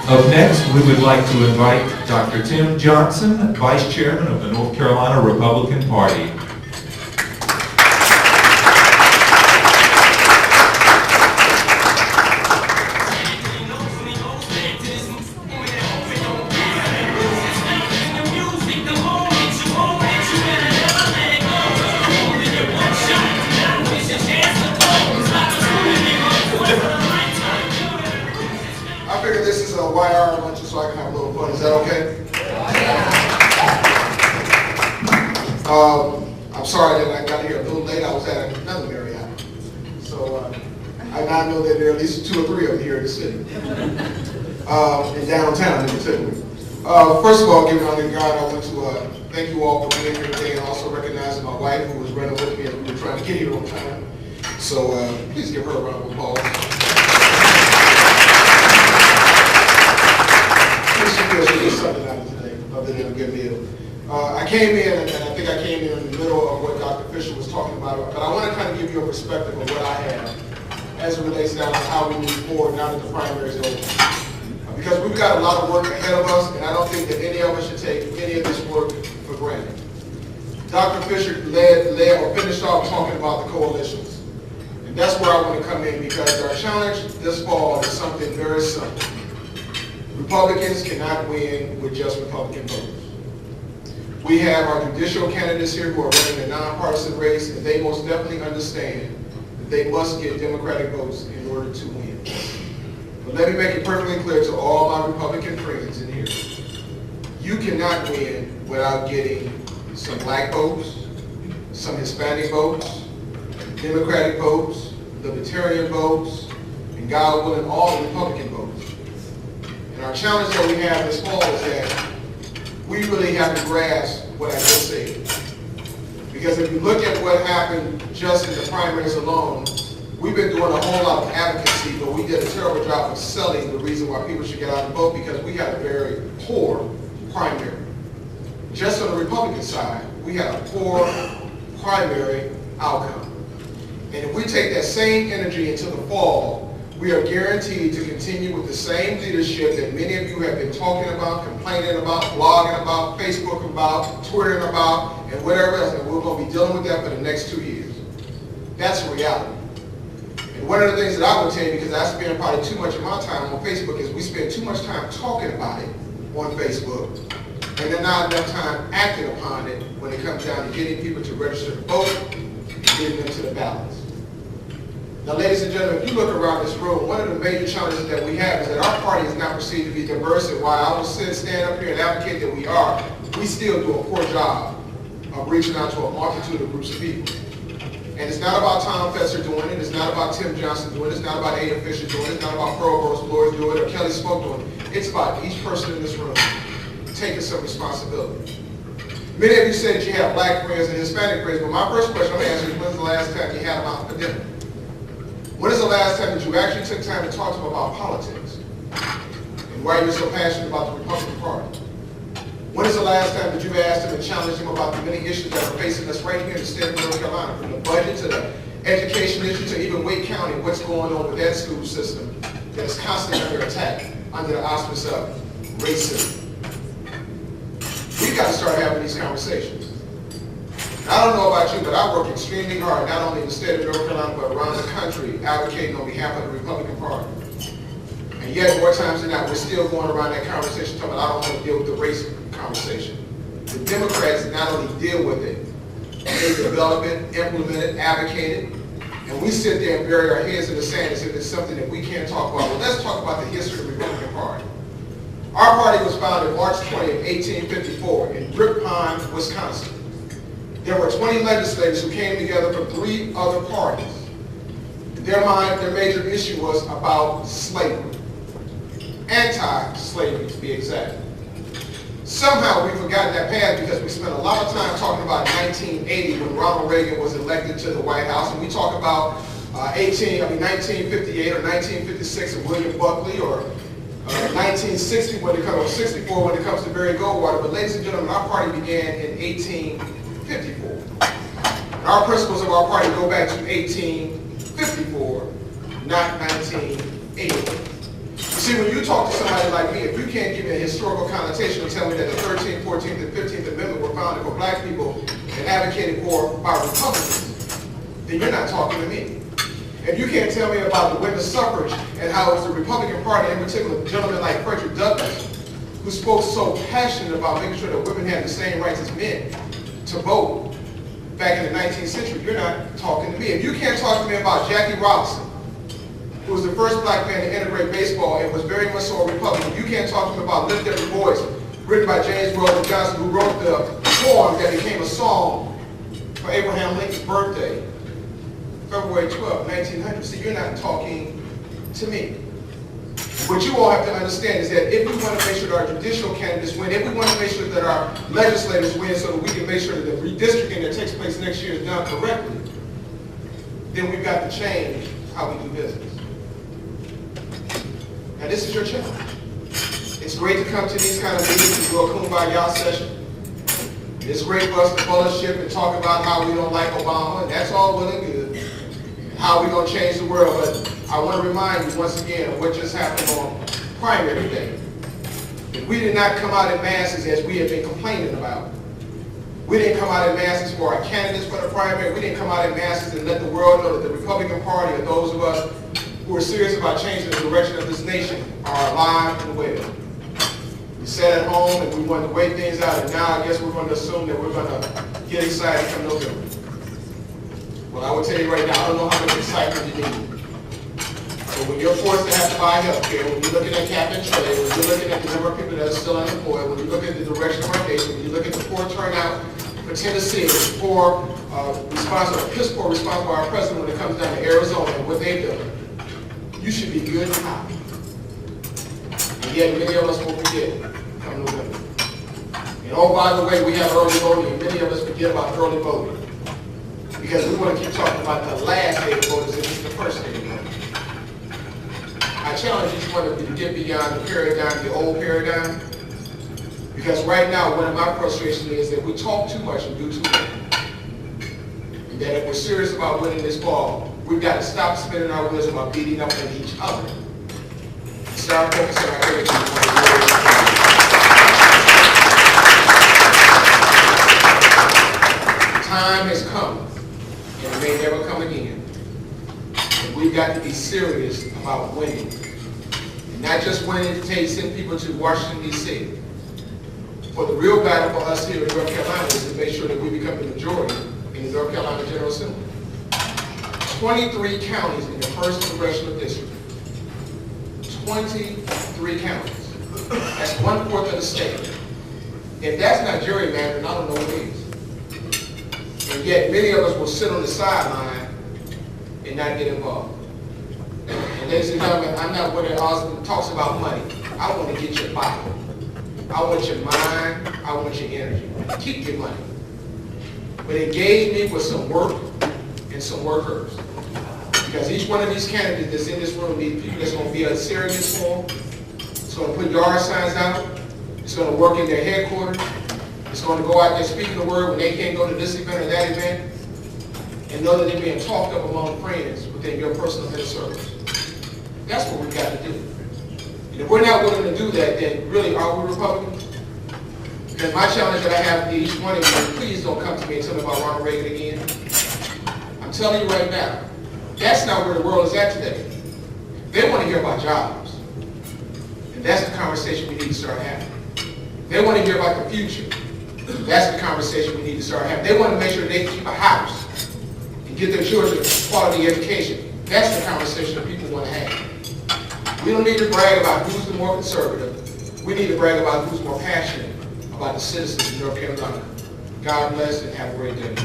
Up next, we would like to invite Dr. Tim Johnson, Vice Chairman of the North Carolina Republican Party. YR luncheon so I can have a little fun. Is that okay? I'm sorry that I got here a little late. I was at another Marriott. So I now know that there are at least 2 or 3 of them here in the city. In downtown in particular. First of all, giving honor to God, I want to thank you all for being here today and also recognizing my wife who was running with me as we were trying to get here on time. So please give her a round of applause. She did something out of today, other than a good meal. I came in, and I think I came in the middle of what Dr. Fisher was talking about, but I want to kind of give you a perspective of what I have as it relates down to how we move forward now that the primary is over. Because we've got a lot of work ahead of us, and I don't think that any of us should take any of this work for granted. Dr. Fisher led or finished off talking about the coalitions. And that's where I want to come in, because our challenge this fall is something very simple. Republicans cannot win with just Republican voters. We have our judicial candidates here who are running a nonpartisan race, and they most definitely understand that they must get Democratic votes in order to win. But let me make it perfectly clear to all my Republican friends in here. You cannot win without getting some black votes, some Hispanic votes, Democratic votes, Libertarian votes, and God willing, all the Republican votes. And our challenge that we have this fall is that we really have to grasp what I just said. Because if you look at what happened just in the primaries alone, we've been doing a whole lot of advocacy, but we did a terrible job of selling the reason why people should get out and vote, because we had a very poor primary. Just on the Republican side, we had a poor primary outcome. And if we take that same energy into the fall, we are guaranteed to continue with the same leadership that many of you have been talking about, complaining about, blogging about, Facebook about, Twittering about, and whatever else, and we're going to be dealing with that for the next 2 years. That's a reality. And one of the things that I would tell you, because I spend probably too much of my time on Facebook, is we spend too much time talking about it on Facebook, and then not enough time acting upon it when it comes down to getting people to register to vote and getting them to the ballots. Now, ladies and gentlemen, if you look around this room, one of the major challenges that we have is that our party is not perceived to be diverse, and while I will stand up here and advocate that we are, we still do a poor job of reaching out to a multitude of groups of people. And it's not about Tom Fetzer doing it, it's not about Tim Johnson doing it, it's not about Ada Fisher doing it, it's not about Provost Lord doing it, or Kelly Spoke doing it. It's about each person in this room taking some responsibility. Many of you said that you have black friends and Hispanic friends, but my first question I'm going to ask you is, when's the last time you had them out for dinner? When is the last time that you actually took time to talk to them about politics and why you're so passionate about the Republican Party? When is the last time that you've asked them and challenged them about the many issues that are facing us right here in the state of North Carolina, from the budget to the education issue to even Wake County, what's going on with that school system that is constantly under attack under the auspice of racism? We've got to start having these conversations. I don't know about you, but I work extremely hard, not only in the state of North Carolina, but around the country, advocating on behalf of the Republican Party. And yet, more times than not, we're still going around that conversation talking about, I don't want to deal with the race conversation. The Democrats not only deal with it, they develop it, implement it, advocate it, and we sit there and bury our heads in the sand as if it's something that we can't talk about. Well, let's talk about the history of the Republican Party. Our party was founded March 20th, 1854 in Brick Pond, Wisconsin. There were 20 legislators who came together from 3 other parties. In their mind, their major issue was about slavery. Anti-slavery, to be exact. Somehow we've forgotten that path because we spent a lot of time talking about 1980 when Ronald Reagan was elected to the White House, and we talk about 1958 or 1956 of William Buckley, or 1960 when it comes, 64 when it comes to Barry Goldwater. But ladies and gentlemen, our party began in 1854. And our principles of our party go back to 1854, not 1980. You see, when you talk to somebody like me, connotation of telling me that the 13th, 14th, and 15th Amendment were founded for black people and advocated for by Republicans, then you're not talking to me. If you can't tell me about the women's suffrage and how it's the Republican Party, in particular gentlemen like Frederick Douglass, who spoke so passionate about making sure that women had the same rights as men to vote back in the 19th century, you're not talking to me. If you can't talk to me about Jackie Robinson, who was the first black man to integrate baseball and was very much so a Republican, you can't talk to me about Lift Every Voice, written by James Weldon Johnson, who wrote the poem that became a song for Abraham Lincoln's birthday, February 12, 1900. See, you're not talking to me. What you all have to understand is that if we want to make sure that our judicial candidates win, if we want to make sure that our legislators win so that we can make sure that the redistricting that takes place next year is done correctly, then we've got to change how we do business. Now this is your challenge. It's great to come to these kind of meetings and do a kumbaya session. It's great for us to fellowship and talk about how we don't like Obama, and that's all well and good, and how we're going to change the world. But I want to remind you once again of what just happened on primary day. If we did not come out in masses as we have been complaining about, we didn't come out in masses for our candidates for the primary, we didn't come out in masses and let the world know that the Republican Party, or those of us who are serious about changing the direction of this nation, are alive and well. We sat at home and we wanted to wait things out, and now I guess we're going to assume that we're going to get excited come November. Well, I will tell you right now, I don't know how much excitement you need. But when you're forced to have to buy health care, when you're looking at cap and trade, when you're looking at the number of people that are still unemployed, when you look at the direction of our nation, when you look at the poor turnout for Tennessee, the poor response, or piss poor response by our president when it comes down to Arizona and what they've done, you should be good and happy. And yet many of us will forget come November. And oh, by the way, we have early voting, and many of us forget about early voting because we want to keep talking about the last day of voting as if it's the first day of voting. I challenge each one of you to get beyond the paradigm, the old paradigm, because right now one of my frustrations is that we talk too much and do too little. And that if we're serious about winning this ball, we've got to stop spending our wisdom on beating up on each other. Start focusing our energy on the world. Time has come, and it may never come again. And we've got to be serious about winning. And not just winning to send people to Washington, D.C. For the real battle for us here in North Carolina is to make sure that we become the majority in the North Carolina General Assembly. 23 counties in the 1st Congressional District. 23 counties. That's 1/4 of the state. If that's not gerrymandering, I don't know what is. And yet many of us will sit on the sideline and not get involved. And ladies and gentlemen, I'm not one that talks about money. I want to get your body. I want your mind. I want your energy. Keep your money. But engage me with some work and some workers. Because each one of these candidates that's in this room needs people that's going to be a serious for them. It's going to put yard signs out. It's going to work in their headquarters. It's going to go out there speaking the word when they can't go to this event or that event. And know that they're being talked up among friends within your personal health service. That's what we've got to do. And if we're not willing to do that, then really are we Republicans? Because my challenge that I have to each one of you, please don't come to me and tell me about Ronald Reagan again. I'm telling you right now, that's not where the world is at today. They want to hear about jobs. And that's the conversation we need to start having. They want to hear about the future. That's the conversation we need to start having. They want to make sure they can keep a house and get their children quality education. That's the conversation that people want to have. We don't need to brag about who's the more conservative. We need to brag about who's more passionate about the citizens of North Carolina. God bless and have a great day.